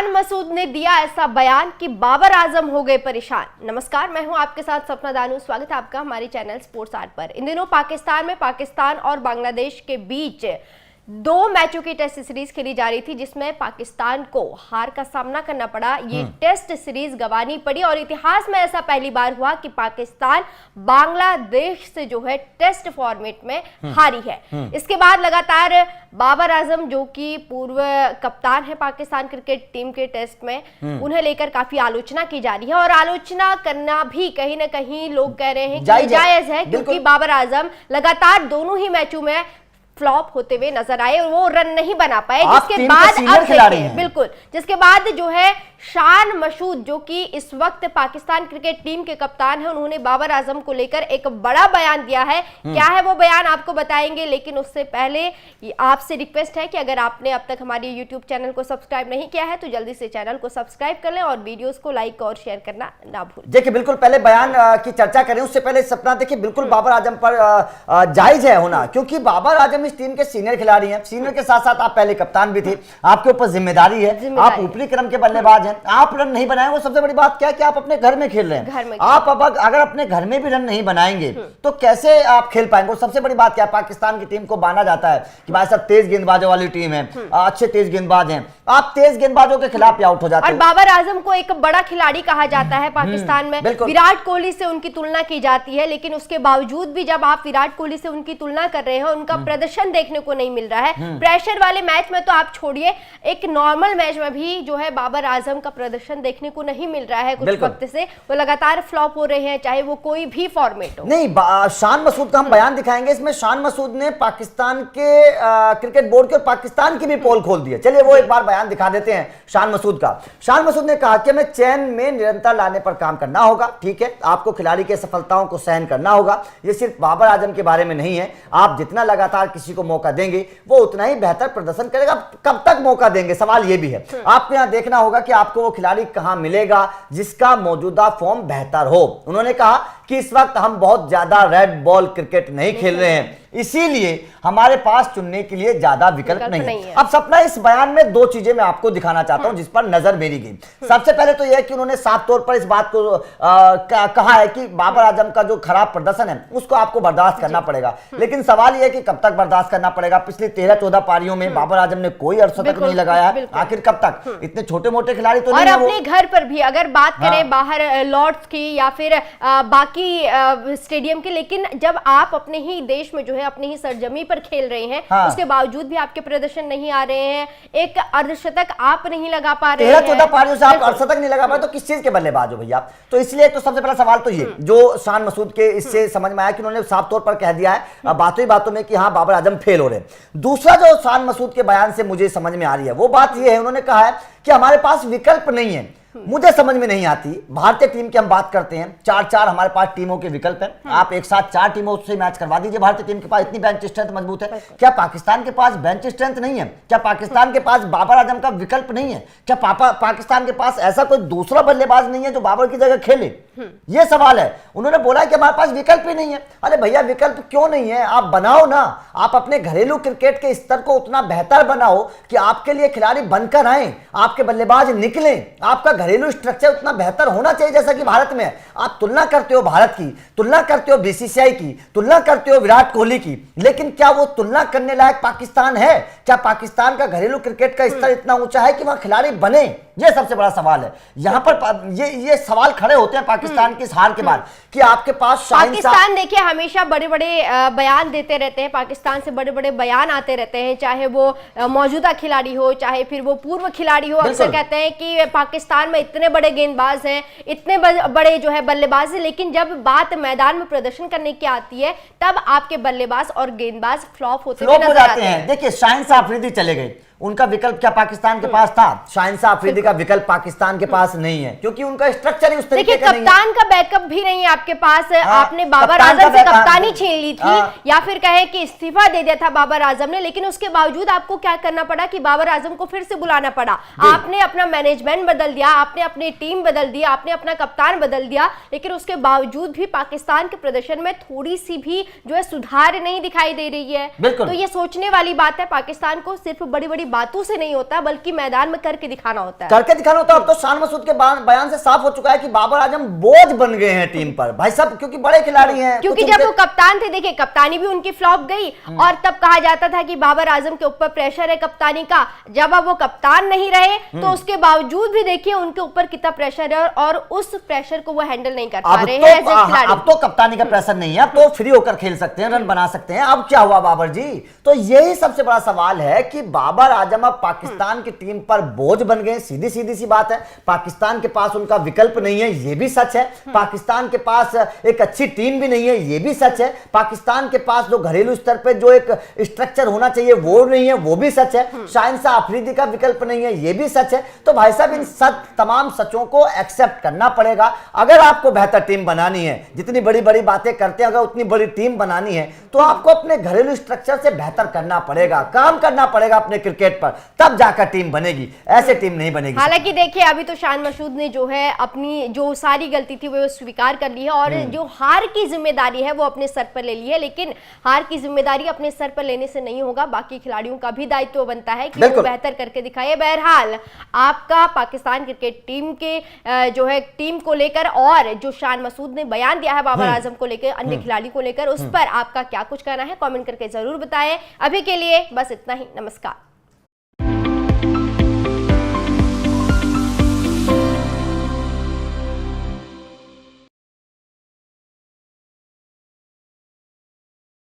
शान मसूद ने दिया ऐसा बयान कि बाबर आजम हो गए परेशान। नमस्कार, मैं हूं आपके साथ सपना दानू। स्वागत है आपका हमारे चैनल स्पोर्ट्स आर्ट पर। इन दिनों पाकिस्तान में पाकिस्तान और बांग्लादेश के बीच 2 मैचों की टेस्ट सीरीज खेली जा रही थी, जिसमें पाकिस्तान को हार का सामना करना पड़ा। ये टेस्ट सीरीज गंवानी पड़ी और इतिहास में ऐसा पहली बार हुआ कि पाकिस्तान बांग्लादेश से जो है टेस्ट फॉर्मेट में हारी है। इसके बाद लगातार बाबर आजम, जो कि पूर्व कप्तान है पाकिस्तान क्रिकेट टीम के टेस्ट में, उन्हें लेकर काफी आलोचना की जा रही है और आलोचना करना भी कहीं ना कहीं लोग कह रहे हैं कि जायज है, क्योंकि बाबर आजम लगातार दोनों ही मैचों में फ्लॉप होते हुए नजर आए और वो रन नहीं बना पाए, जिसके बाद अब बिल्कुल जिसके बाद जो है शान मसूद, जो कि इस वक्त पाकिस्तान क्रिकेट टीम के कप्तान हैं, उन्होंने बाबर आजम को लेकर एक बड़ा बयान दिया है। क्या है वो बयान आपको बताएंगे, लेकिन उससे पहले आपसे रिक्वेस्ट है कि अगर आपने अब तक हमारे YouTube चैनल को सब्सक्राइब नहीं किया है तो जल्दी से चैनल को सब्सक्राइब कर लें और वीडियोस को लाइक और शेयर करना ना भूलें। देखिए, बिल्कुल पहले बयान की चर्चा करें उससे पहले सपना, देखिए बिल्कुल बाबर आजम पर जायज है होना, क्योंकि बाबर आजम इस टीम के सीनियर खिलाड़ी हैं। सीनियर के साथ साथ आप पहले कप्तान भी थे, आपके ऊपर जिम्मेदारी है, आप ऊपरी क्रम के बल्लेबाज हैं। आप रन नहीं बनाए, वो सबसे बड़ी बात क्या है कि आप अपने घर में खेल रहे हैं। आप अब अगर अपने घर में भी रन नहीं बनाएंगे तो कैसे आप खेल पाएंगे। सबसे बड़ी बात क्या है, पाकिस्तान की टीम को माना जाता है कि भाई साहब तेज गेंदबाजों वाली टीम है, अच्छे तेज गेंदबाज हैं, आप तेज गेंदबाजों के खिलाफ आउट हो जाते हैं। और बाबर आजम को एक बड़ा खिलाड़ी कहा जाता है पाकिस्तान में। विराट कोहली से उनकी तुलना की जाती है, लेकिन उसके बावजूद भी जब आप विराट कोहली से उनकी तुलना कर रहे हैं, उनका प्रदर्शन देखने को नहीं मिल रहा है। प्रेशर वाले मैच में तो आप छोड़िए, एक नॉर्मल मैच में भी जो है बाबर आजम का प्रदर्शन देखने को नहीं मिल रहा है। कुछ वक्त से वो लगातार फ्लॉप हो रहे हैं, चाहे वो कोई भी फॉर्मेट हो। नहीं, शान मसूद का हम बयान दिखाएंगे। इसमें शान मसूद ने पाकिस्तान के क्रिकेट बोर्ड के और पाकिस्तान की भी पोल खोल दी है। चलिए वो एक बार बयान दिखा देते हैं शान मसूद का। शान मसूद ने कहा कि हमें चयन में निरंतर लाने पर काम करना होगा। ठीक है, आपको खिलाड़ी के सफलताओं को सहन करना होगा। ये सिर्फ बाबर आजम के बारे में नहीं है। आप जितना लगातार किसी को मौका देंगे वो उतना ही बेहतर प्रदर्शन करेगा। कब तक मौका देंगे, सवाल ये भी है। आपको यहां देखना होगा कि आपको वो खिलाड़ी कहां मिलेगा जिसका मौजूदा फॉर्म बेहतर हो। उन्होंने कहा कि इस वक्त हम बहुत ज्यादा रेड बॉल क्रिकेट नहीं खेल रहे हैं, इसीलिए हमारे पास चुनने के लिए ज्यादा विकल्प नहीं है। अब सपना, इस बयान में 2 चीजें मैं आपको दिखाना चाहता हूं जिस पर नजर मेरी गई। सबसे पहले तो यह कि उन्होंने साफ तौर पर इस बात को कहा है कि बाबर आजम का जो खराब प्रदर्शन है उसको आपको बर्दाश्त करना पड़ेगा। लेकिन सवाल यह है कि कब तक बर्दाश्त करना पड़ेगा। पिछली 13-14 पारियों में बाबर आजम ने कोई अर्धशतक नहीं लगाया है। आखिर कब तक? इतने छोटे मोटे खिलाड़ी तो नहीं है। अपने घर पर भी अगर बात करें बाहर लॉर्ड्स की या फिर बाकी स्टेडियम की, लेकिन जब आप अपने ही देश में जो है अपनी ही सरजमी पर खेल रहे हैं, उसके बावजूद भी आपके प्रदर्शन नहीं आ रहे हैं। एक अर्धशतक आप नहीं लगा पा रहे हैं। 13-14 पारियों से आप अर्धशतक नहीं लगा पाए तो किस चीज के बल्लेबाज हो भैया? तो इसलिए तो सबसे पहला सवाल तो ये जो शान मसूद के इससे समझ में आया कि उन्होंने साफ तौर पर कह दिया है बातों ही बातों में कि हाँ बाबर आजम फेल हो रहे हैं। दूसरा जो शान मसूद के बयान से मुझे समझ में आ रही है वो बात ये है, उन्होंने कहा है कि हमारे पास विकल्प नहीं है। मुझे समझ में नहीं आती, भारतीय टीम की हम बात करते हैं, 4-4 हमारे पास टीमों के विकल्प हैं। आप एक साथ 4 टीमों से मैच करवा दीजिए। भारतीय टीम के पास इतनी बेंच स्ट्रेंथ मजबूत है। क्या पाकिस्तान के पास बेंच स्ट्रेंथ नहीं है? क्या पाकिस्तान के पास बाबर आजम का विकल्प नहीं है? क्या पाकिस्तान के पास ऐसा कोई दूसरा बल्लेबाज नहीं है जो बाबर की जगह खेले? यह सवाल है। उन्होंने बोला कि हमारे पास विकल्प ही नहीं है। अरे भैया, विकल्प क्यों नहीं है? आप बनाओ ना। आप अपने घरेलू क्रिकेट के स्तर को उतना बेहतर बनाओ कि आपके लिए खिलाड़ी बनकर आए, आपके बल्लेबाज निकले, आपका घरेलू स्ट्रक्चर उतना बेहतर होना चाहिए जैसा कि भारत में है। आप तुलना करते हो भारत की, तुलना करते हो बीसीसीआई की, तुलना करते हो विराट कोहली की, लेकिन क्या वो तुलना करने लायक पाकिस्तान है? क्या पाकिस्तान का घरेलू क्रिकेट का स्तर इतना ऊंचा है कि वहां खिलाड़ी बने? ये सबसे बड़ा सवाल है। यहां पर ये सवाल खड़े होते हैं पाकिस्तान की इस हार के बाद कि आपके पास पाकिस्तान देखिए हमेशा बड़े बड़े बयान देते रहते हैं। पाकिस्तान से बड़े बड़े बयान आते रहते हैं, चाहे वो मौजूदा खिलाड़ी हो चाहे फिर वो पूर्व खिलाड़ी हो। अक्सर कहते हैं कि पाकिस्तान में इतने बड़े गेंदबाज हैं, इतने बड़े जो है बल्लेबाज हैं, लेकिन जब बात मैदान में प्रदर्शन करने की आती है तब आपके बल्लेबाज और गेंदबाज फ्लॉप होते हुए नजर आते हैं। देखिए, शाहिन अफरीदी चले गए, उनका विकल्प क्या पाकिस्तान के पास था? शाहिन अफरीदी का विकल्प पाकिस्तान के पास नहीं है, क्योंकि उनका स्ट्रक्चर ही उस तरीके का नहीं है। कप्तान का बैकअप भी नहीं है आपके पास। आपने बाबर आजम से कप्तानी छीन ली थी या फिर कहे कि इस्तीफा दे दिया था बाबर आजम ने, लेकिन उसके बावजूद आपको क्या करना पड़ा कि बाबर आजम को फिर से बुलाना पड़ा। आपने अपना मैनेजमेंट बदल दिया, आपने अपनी टीम बदल दी, आपने अपना कप्तान बदल दिया, लेकिन उसके बावजूद भी पाकिस्तान के प्रदर्शन में थोड़ी सी भी जो है सुधार नहीं दिखाई दे रही है। तो ये सोचने वाली बात है। पाकिस्तान को सिर्फ बड़ी बड़ी बातों से नहीं होता बल्कि मैदान में करके दिखाना होता है। करके दिखाना होता है। अब तो शान मसूद के बयान से साफ हो चुका है कि बाबर आजम बोझ बन गए हैं टीम पर भाई साहब, क्योंकि बड़े खिलाड़ी हैं। क्योंकि जब वो कप्तान थे, देखिए कप्तानी भी उनकी फ्लॉप गई और तब कहा जाता था कि बाबर आजम के ऊपर प्रेशर है कप्तानी का। जब अब वो कप्तान नहीं रहे तो उसके बावजूद भी देखिए उनके ऊपर कितना प्रेशर है और उस प्रेशर को वो हैंडल नहीं कर पा रहे हैं एज ए खिलाड़ी। अब तो कप्तानी का प्रेशर नहीं है, अब तो फ्री होकर खेल सकते हैं, रन बना सकते हैं। अब क्या हुआ बाबर जी? तो यही सबसे बड़ा सवाल है कि बाबर आजम अब पाकिस्तान की टीम पर बोझ बन गए। सीधी सीधी सी बात है, पाकिस्तान के पास उनका विकल्प नहीं है, ये भी सच है। पाकिस्तान के पास एक अच्छी टीम भी नहीं है, ये भी सच है। पाकिस्तान के पास जो घरेलू स्तर पे जो एक स्ट्रक्चर होना चाहिए वो नहीं है, वो भी सच है। शाहिन शाह अफरीदी का विकल्प नहीं है, ये भी सच है। तो भाई साहब इन तमाम सचों को एक्सेप्ट करना पड़ेगा। अगर आपको बेहतर टीम बनानी है, जितनी बड़ी बड़ी बातें करते हैं, अगर उतनी बड़ी टीम बनानी है तो आपको अपने घरेलू स्ट्रक्चर से बेहतर करना पड़ेगा, काम करना पड़ेगा अपने क्रिकेट पर, तब जाकर टीम बनेगी। ऐसे टीम नहीं बनेगी। हालांकि देखिए अभी तो शान मसूद ने जो है अपनी जो सारी गलती थी वो स्वीकार कर ली है और जो हार की जिम्मेदारी है वो अपने सर पर ले ली है। लेकिन हार की जिम्मेदारी अपने सर पर लेने से नहीं होगा, बाकी खिलाड़ियों का भी दायित्व बनता है कि वो बेहतर करके दिखाए। बहरहाल आपका पाकिस्तान क्रिकेट टीम के जो है टीम को लेकर और जो शान मसूद ने बयान दिया है बाबर आजम को लेकर, अन्य खिलाड़ी को लेकर, उस पर आपका क्या कुछ कहना है कमेंट करके जरूर बताएं। अभी के लिए बस इतना ही। नमस्कार।